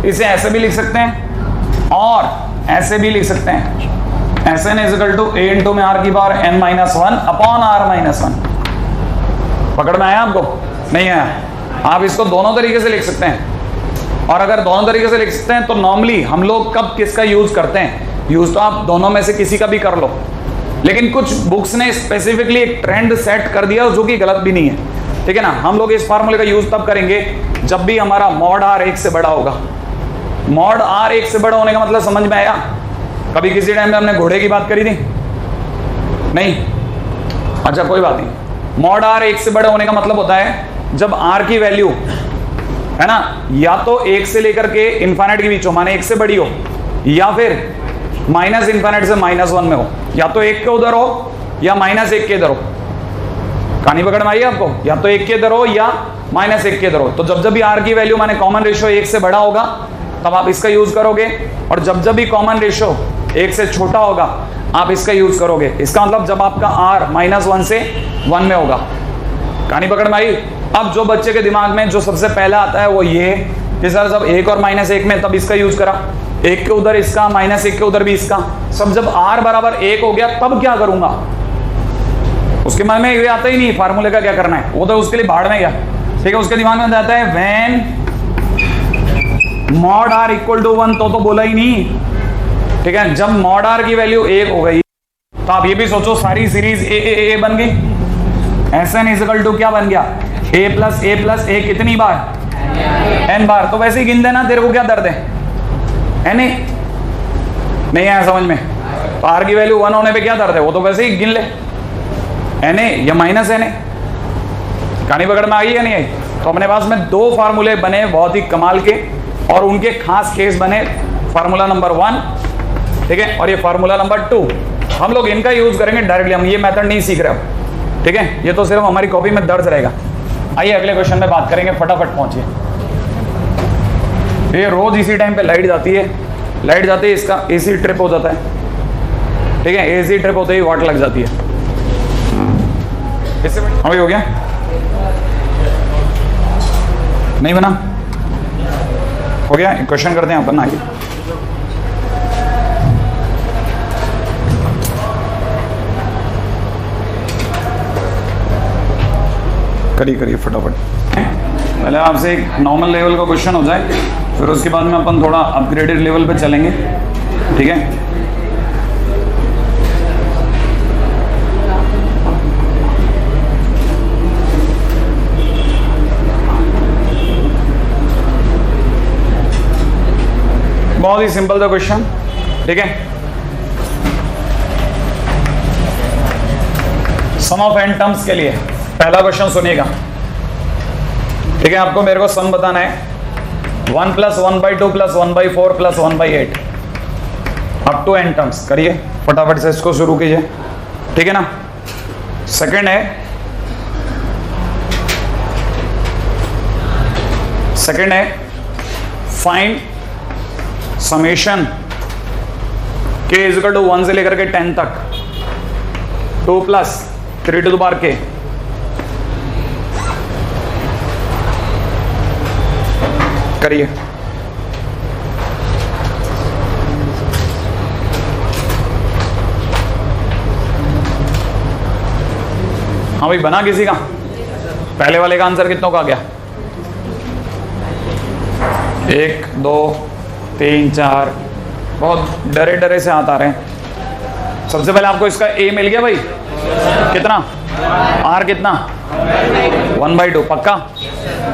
इसे ऐसे भी लिख सकते हैं और ऐसे भी लिख सकते हैं, Sn equal to a into में r की पावर n-1 अपॉन r-1। पकड़ में आया आपको? नहीं आया? आप इसको दोनों तरीके से लिख सकते हैं, और अगर दोनों तरीके से लिख सकते हैं तो नॉर्मली हम लोग कब किसका यूज करते हैं? यूज तो आप दोनों में से किसी का भी कर लो, लेकिन कुछ बुक्स ने स्पेसिफिकली एक ट्रेंड सेट कर दिया जो कि गलत भी नहीं है, ठीक है ना। हम लोग इस फार्मूले का यूज तब करेंगे जब भी हमारा मॉड r 1 से बड़ा होगा। मॉड r 1 से बड़ा होने का मतलब समझ में आया? कभी किसी टाइम में हमने घोड़े की बात करी थी? नहीं? अच्छा कोई बात नहीं। मॉड r 1 से बड़ा होने का मतलब होता है जब r की वैल्यू है ना या तो 1 से लेकर के इन्फिनिट के बीच हो, माने 1 से बड़ी हो, या फिर माइनस इन्फिनिट से -1 में हो, या तो 1 के उधर हो या -1 के इधर हो। कहानी पकड़ में आई आपको? या तो 1 के इधर हो या -1 के इधर हो। तो जब जब भी r की वैल्यू माने कॉमन रेशियो 1 से बड़ा होगा तब आप इसका यूज करोगे, और जब जब भी कॉमन रेशियो 1 से छोटा होगा आप इसका यूज करोगे। इसका मतलब जब आपका r -1 से 1 में होगा। कहानी पकड़ में आई? अब जो बच्चे के दिमाग में जो सबसे पहले आता है वो ये कि सर जब 1 और -1 में तब इसका यूज करा, 1 के उधर इसका, -1 के उधर भी इसका, सब जब r बराबर 1 हो गया तब क्या करूंगा? उसके मन में ये आता ही नहीं फार्मूले का क्या करना है, वो तो उसके लिए भाड़ में गया, ठीक है। उसके दिमाग में आता है when mod r equal to 1, तो बोला ही नहीं, ठीक है। जब मॉड r की वैल्यू 1 हो गई तो आप ये भी सोचो सारी सीरीज ए बन गई। Sn इजिकल टू क्या बन गया? a प्लस a कितनी बार? n बार। तो वैसे ही गिन देना, तेरे को क्या दर्द है नहीं आया समझ में? तो r की वैल्यू 1 होने पे क्या दर्द है? वो तो वैसे ही गिन ले, na या -na। कहानी पकड़ में आई या नहीं आई? तो अपने पास में 2 फार्मूले बने बहुत ही कमाल के, और उनके खास केस बने फार्मूला नंबर 1, ठीक है, और ये फार्मूला नंबर 2। हम लोग इनका यूज करेंगे डायरेक्टली, हम ये मेथड नहीं सीख रहे अब, ठीक है। ये तो सिर्फ हमारी कॉपी में दर्ज रहेगा। आइए अगले क्वेश्चन में बात करेंगे, फटाफट पहुंचिए। ये रोज इसी टाइम पे लाइट जाती है, लाइट जाती है इसका एसी ट्रिप हो जाता है, ठीक है। एसी ट्रिप होते ही वाट लग जाती है। इससे अभी हो गया? नहीं बना? हो गया? क्वेश्चन करते हैं अपन आगे। करिए फटाफट। पहले आपसे एक नॉर्मल लेवल का क्वेश्चन हो जाए, फिर उसके बाद में अपन थोड़ा अपग्रेडेड लेवल पे चलेंगे, ठीक है। बहुत ही सिंपल था क्वेश्चन, ठीक है। सम ऑफ n टर्म्स के लिए पहला क्वेश्चन सुनिएगा, ठीक है। आपको मेरे को सम बताना है 1 + 1/2 + 1/4 + 1/8 अप टू n टर्म्स। करिए फटाफट से इसको शुरू कीजिए, ठीक है ना। सेकंड है find summation k equal to 1 से लेकर के 10 तक 2 + 3 टू द पावर k। करिए। हाँ भाई बना किसी का? पहले वाले का आंसर कितनों का आ गया? 1 2 3 4। बहुत डरे डरे से हाथ आ रहे हैं। सबसे पहले आपको इसका a मिल गया भाई, कितना? r कितना? 1/2 पक्का?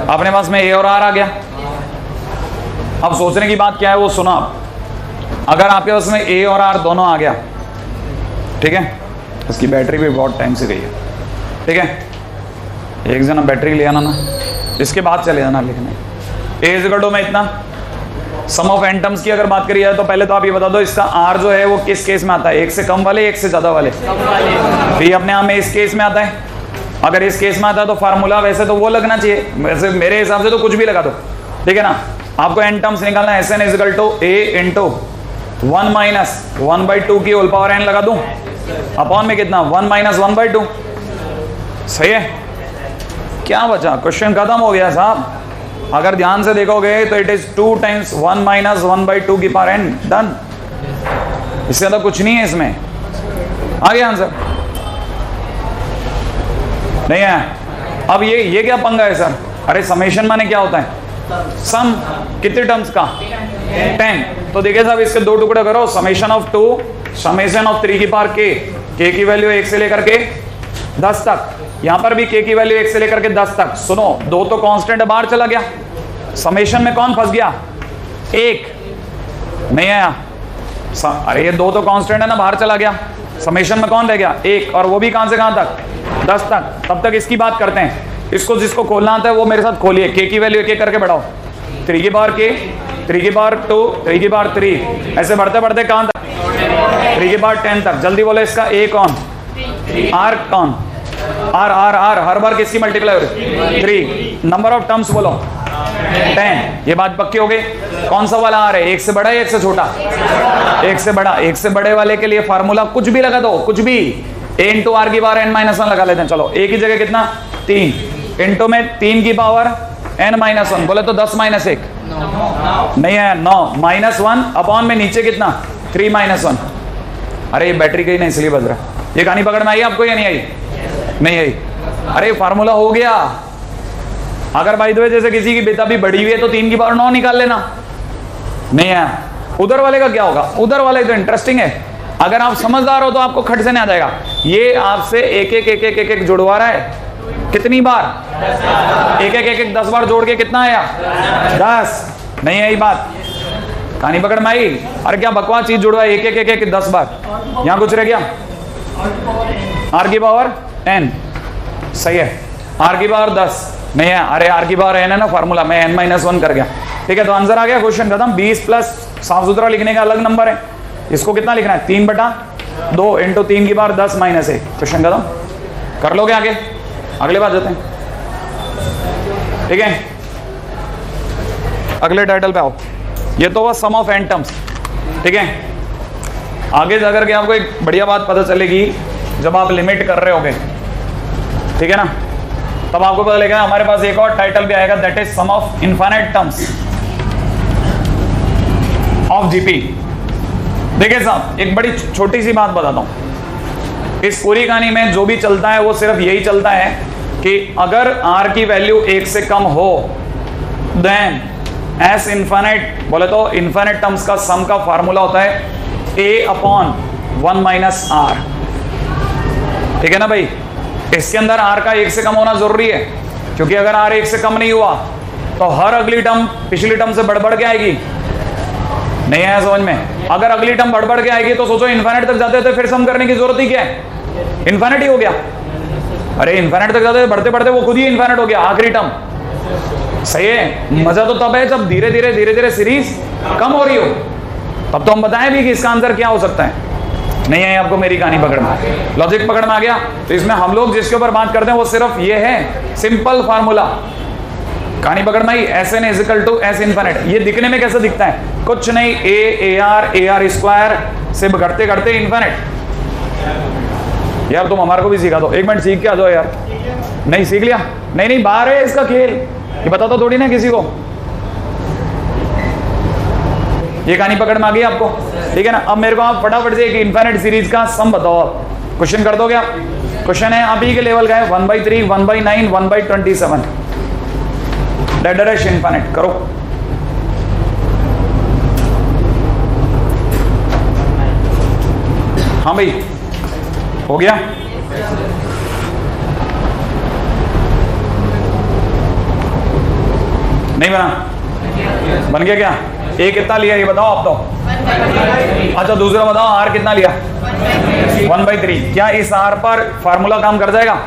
अपने पास में a और r आ गया। अब सोचने की बात क्या है वो सुनो आप। अगर आपके पास में a और r दोनों आ गया, ठीक है, इसकी बैटरी भी बहुत टाइम से गई है, ठीक है। एक जना बैटरी ले आना ना, इसके बाद चले जाना लिखने। a इक्वल टू में इतना सम ऑफ n टर्म्स की अगर बात करी जाए तो पहले तो आप ये बता दो इसका r जो है वो किस केस में आता है, 1 से कम वाले 1 से ज्यादा वाले? ये अपने आप में इस केस में आता है। अगर इस केस में आता है तो फार्मूला वैसे तो वो लगना चाहिए, वैसे मेरे हिसाब से तो कुछ भी लगा दो, ठीक है ना। आपको n टर्म्स निकालना है, Sn equal to a into 1 - 1/2 की होल पावर n लगा दूं, अपॉन में कितना? 1 - 1/2। सही है? क्या बचा? क्वेश्चन खत्म हो गया साहब। अगर ध्यान से देखोगे तो इट इज 2 टाइम्स 1 माइनस 1/2 की पावर n, डन। इससे तो कुछ नहीं है इसमें। आ गया आंसर? नहीं है? अब ये क्या पंगा है सर? अरे समेशन माने क्या होता है? सम। कितने टर्म्स का? 10। तो देखिए साहब, इसके दो टुकड़े करो, समेशन ऑफ 2, समेशन ऑफ 3 की पावर k की वैल्यू 1 से लेकर के 10 तक। यहां पर भी k की वैल्यू 1 से लेकर के 10 तक। सुनो, 2 तो कांस्टेंट बाहर चला गया, समेशन में कौन फंस गया? 1 नहीं आया। अरे ये 2 तो कांस्टेंट है ना, बाहर चला गया, समेशन में कौन रह गया? 1, और वो भी कहां से कहां तक? 10 तक। तब तक इसकी बात करते हैं। इसको जिसको खोलना आता है वो मेरे साथ खोलिए। k की वैल्यू एक एक करके बढ़ाओ, 3 की पावर k, 3 की पावर 2, 3 की पावर 3, ऐसे बढ़ते बढ़ते कहां तक? 3 की पावर 10 तक। जल्दी बोलो, इसका a कौन? r कौन? r हर बार किसकी मल्टीप्लाई हो रही? 3। नंबर ऑफ टर्म्स बोलो 10। ये बात पक्की हो गई। कौन सा वाला r है? 1 से बड़ा है 1 से छोटा? 1 से बड़ा। 1 से बड़े वाले के लिए फार्मूला कुछ भी लगा दो, कुछ भी। a इंटू आर की पावर n-1 लगा लेते हैं। चलो, a की जगह कितना? 3 इंटू में 3 की पावर n-1, बोले तो 10 - 1 नहीं है, 9 -1 अपॉन में नीचे कितना? 3 - 1। अरे ये बैटरी कहीं नहीं, इसलिए बज रहा। ये कहानी पकड़ में आई आपको या नहीं आई? नहीं आई। अरे फार्मूला हो गया। अगर बाय द वे जैसे किसी की बेटा भी बड़ी हुई है तो 3 की पावर 9 निकाल लेना। नहीं है। उधर वाले का क्या होगा? उधर वाले तो इंटरेस्टिंग है। अगर आप समझदार हो तो आपको खट से नहीं आ जाएगा। ये आपसे एक जुड़वा रहा है। कितनी बार? एक 10 बार जोड़ के कितना आया? 10। नहीं आई बात? कहानी पकड़ में आई? अरे क्या बकवास चीज जुड़वा है, एक 10 बार। यहां कुछ रह गया? आर की पावर n, सही है। आर की पावर 10 नहीं है। अरे आर की पावर n है ना, फार्मूला में n-1 कर गया। ठीक है, तो आंसर आ गया। क्वेश्चन खत्म। 20 प्लस साफ सुथरा लिखने का अलग नंबर है। इसको कितना लिखना है? 3/2 इंटू 3 की पावर 10 - 1। क्वेश्चन खत्म। कर लोगे आगे? अगले बात जाते हैं। ठीक है, अगले टाइटल पे आओ। ये तो हुआ सम ऑफ n टर्म्स। ठीक है, आगे जाकर के आपको एक बढ़िया बात पता चलेगी जब आप लिमिट कर रहे होगे। ठीक है ना, तब आपको पता लगेगा। हमारे पास एक और टाइटल भी आएगा, that is sum of infinite terms of GP. देखिए साहब, एक बड़ी छोटी सी बात बताता हूं। इस पूरी कहानी में जो भी चलता है वो सिर्फ यही चलता है कि अगर r की वैल्यू 1 से कम हो देन एस इनफाइनाइट, बोले तो इनफाइनाइट टर्म्स का सम का फार्मूला होता है a/1 - r। ठीक है ना भाई? इसके अंदर r का 1 से कम होना जरूरी है, क्योंकि अगर r 1 से कम नहीं हुआ तो हर अगली टर्म पिछली टर्म से बढ़ के आएगी। नहीं आया समझ में? अगर अगली टर्म बढ़ के आएगी तो सोचो इनफाइनाइट तक जाते तो फिर सम करने की जरूरत ही क्या है? इनफाइनाइट ही हो गया। अरे इनफाइनाइट तक जाते बढ़ते बढ़ते वो खुद ही इनफाइनाइट हो गया, आखिरी टर्म। सही है। मजा तो तब है जब धीरे धीरे सीरीज कम हो रही हो, तब तो हम बताएं भी कि इसका आंसर क्या हो सकता है। नहीं है आपको मेरी कहानी पकड़ में? लॉजिक पकड़ में आ गया? तो इसमें हम लोग जिसके ऊपर बात करते हैं वो सिर्फ ये है, सिंपल फार्मूला। कहानी पकड़ में आई? SN = S infinite. ये दिखने में कैसे दिखता है? कुछ नहीं, AR² से घटते इनफाइनाइट। यार तुम हमारे को भी सिखा दो, 1 मिनट सीख के आ जाओ यार। नहीं सीख लिया? नहीं बाहर है इसका खेल, ये बताता थोड़ी ना किसी को। ये कहानी पकड़ में आ गई आपको? ठीक है ना। अब मेरे को आप फटाफट से एक इनफाइनाइट सीरीज का सम बताओ। आप क्वेश्चन कर दोगे? आप क्वेश्चन है आप ही के लेवल का है, 1/3, 1/9, 1/27 डैश इनफाइनाइट। करो। हाँ भाई, हो गया? नहीं बना? बन गया क्या? ए कितना लिया ये बताओ आप तो। अच्छा दूसरा बताओ, आर कितना लिया? 1/3। क्या इस आर पर फार्मूला काम कर जाएगा?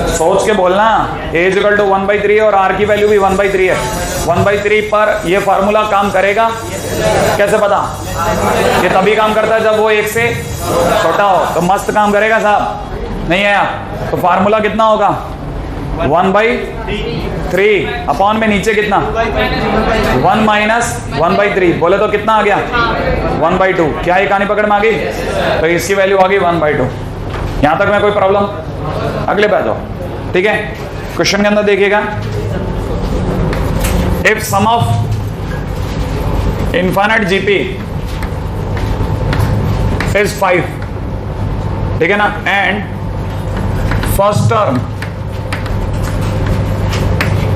सोच के बोलना। A = 1/3 और आर की वैल्यू भी 1/3 है। 1/3 पर ये फार्मूला काम करेगा? कैसे पता? ये तभी काम करता है जब वो 1 से छोटा हो, तो मस्त काम करेगा साहब। नहीं आया तो फार्मूला कितना होगा? 1/3 अपॉन में नीचे कितना? 1 - 1/3। बोले तो कितना आ गया? 1/2। क्या ये कहानी पकड़ में आ गई? तो इसकी वैल्यू आ गई 1/2। यहां तक में कोई प्रॉब्लम? अगले पे आ जाओ। ठीक है, क्वेश्चन के अंदर देखिएगा, if sum of infinite GP is 5, ठीक है ना, and first term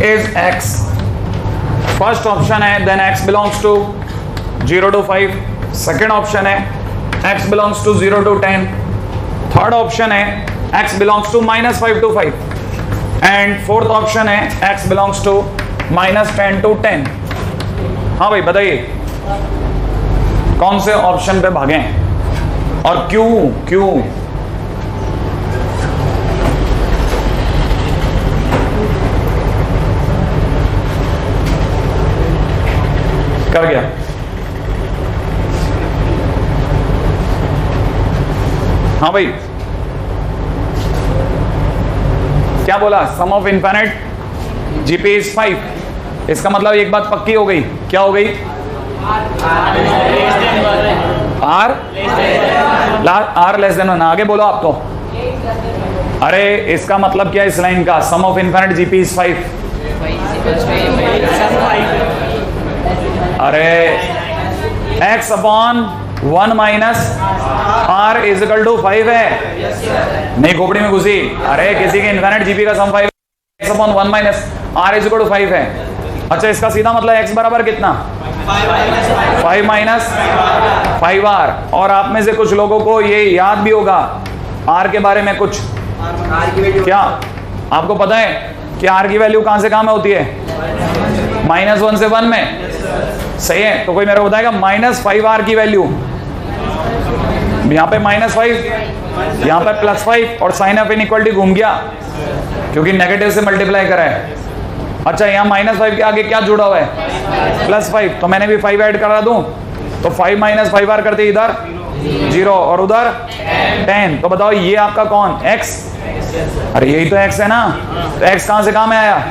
is x, first option है then x belongs to 0 to 5, second option है x belongs to 0 to 10, third option है x belongs to -5 to 5, and fourth option है x belongs to -10 to 10। हाँ भाई बताइए कौन से option पे भागें और क्यों? कर गया। हाँ भाई क्या बोला? सम ऑफ इनफाइनाइट जीपी इज 5, इसका मतलब एक बात पक्की हो गई। क्या हो गई? R less than 1। आगे बोलो आप तो। अरे इसका मतलब क्या इस लाइन का? Sum of infinite GP is 5। अरे x upon 1 minus r is equal to 5 है। नहीं खोपड़ी में घुसी। अरे किसी के इनफाइनाइट जीपी का sum 5, x upon 1 minus r is equal to 5 है। अच्छा इसका सीधा मतलब x बराबर कितना? 5 माइनस 5r। और आप में से कुछ लोगों को ये याद भी होगा r के बारे में कुछ। क्या आपको पता है कि r की वैल्यू कहां से कहां में होती है? -1 से 1 में। सही है, तो कोई मेरे को बताएगा -5r की वैल्यू? यहाँ पे -5, यहाँ पे +5 और साइन ऑफ इनइक्वालिटी घूम गया क्योंकि नेगेटिव से मल्टीप्लाई करा है। अच्छा यहाँ -5 के आगे क्या जुड़ा हुआ है? +5, तो मैंने भी 5 ऐड करा दूं तो 5 - 5r करते इधर 0 और उधर 10। तो बताओ ये आपका कौन? x। अरे यही तो x है ना, तो x कहां से कहां में आया?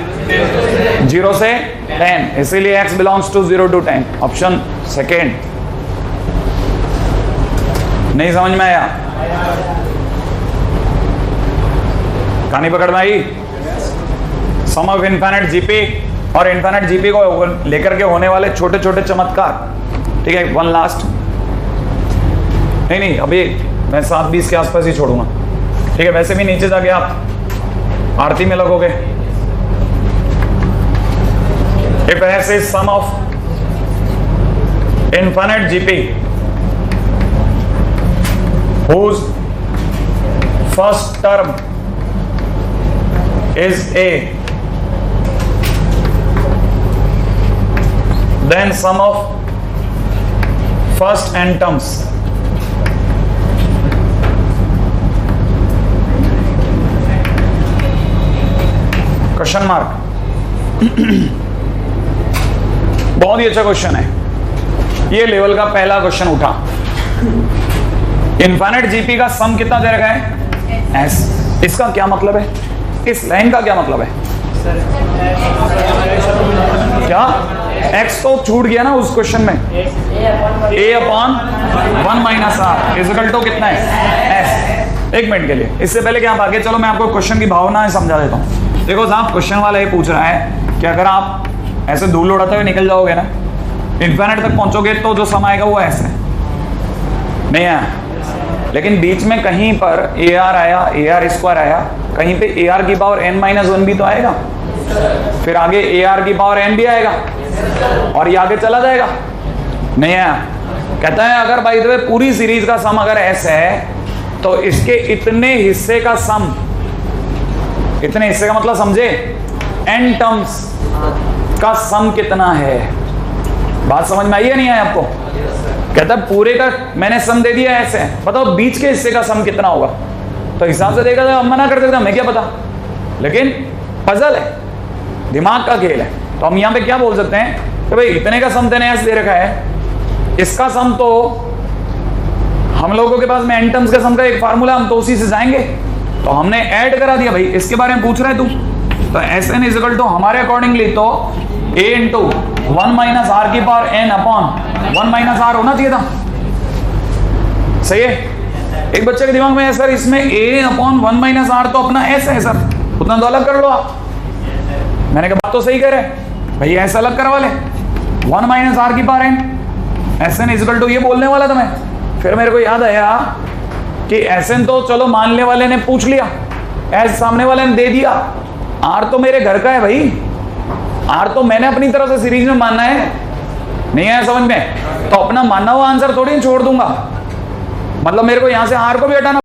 0 से 10, इसीलिए x belongs to 0 to 10। Option second. नहीं समझ में आया? कहानी पकड़ में आई? सम ऑफ इनफाइनाइट जीपी और इनफाइनाइट जीपी को लेकर के होने वाले छोटे छोटे चमत्कार। ठीक है, वन लास्ट। नहीं अभी मैं 7:20 के आसपास ही छोड़ूंगा। ठीक है, वैसे भी नीचे जाके आप आरती में लगोगे। If s is sum of infinite GP whose first term is a, then sum of first n terms question mark. बहुत ही अच्छा क्वेश्चन है। ये लेवल का पहला क्वेश्चन उठा। इनफाइनाइट जीपी का सम कितना दे रखा है? s। इसका क्या मतलब है? इस लाइन का क्या मतलब है? क्या x तो छूट गया ना उस क्वेश्चन में। a upon 1 minus r is equal to कितना है? s। एक मिनट के लिए, इससे पहले कि आप आगे चलो मैं आपको क्वेश्चन की भावना समझा देता हूँ। देखो साहब, क्वेश्चन वाला ये पूछ रहा है कि अगर आप ऐसे धूल उड़ाते हुए निकल जाओगे ना, इनफाइनाइट तक पहुंचोगे तो जो सम आएगा वो ऐसे नहीं है, लेकिन बीच में कहीं पर AR आया, AR स्क्वायर आया, कहीं पे AR की पावर n-1 भी तो आएगा, फिर आगे AR की पावर n भी आएगा और ये आगे चला जाएगा। नहीं है, कहता है अगर बाय द वे पूरी सीरीज का सम अगर s है तो इसके इतने हिस्से का सम, इतने हिस्से का मतलब समझे, n टर्म्स का सम कितना है। बात समझ में आई है नहीं है आपको? कहता है पूरे का मैंने सम दे दिया ऐसे, बताओ बीच के हिस्से का सम कितना होगा। तो हिसाब से देखा जाए, हम मना कर देते हैं, हमें क्या पता, लेकिन पजल है, दिमाग का खेल है। तो हम यहाँ पे क्या बोल सकते हैं कि भाई इतने का सम तेने ऐसे दे रखा है, इसका सम तो हम लोगों के पास में n टर्म्स का सम का एक फार्मूला, हम तो उसी से जाएंगे, तो हमने ऐड करा दिया। भाई इसके बारे में पूछ रहा है तू, तो Sn इज इक्वल टू हमारे अकॉर्डिंगली तो a इंटू 1 माइनस r की power n upon 1 minus r होना चाहिए था। सही है? एक बच्चे के दिमाग में है सर इसमें a अपॉन 1 माइनस r तो अपना s है सर, उतना तो अलग कर लो आप। मैंने कहा बात तो सही कह रहे, भैया एस अलग करवा ले, 1 माइनस आर की power N, S N equal to, ये बोलने वाला था मैं। फिर मेरे को याद आया कि एस एन तो चलो मानने वाले ने पूछ लिया, एस सामने वाले ने दे दिया, आर तो मेरे घर का है भाई, आर तो मैंने अपनी तरफ से सीरीज में मानना है, नहीं आया समझ में? तो अपना माना हुआ आंसर थोड़ी छोड़ दूंगा, मतलब मेरे को यहां से आर को भी हटाना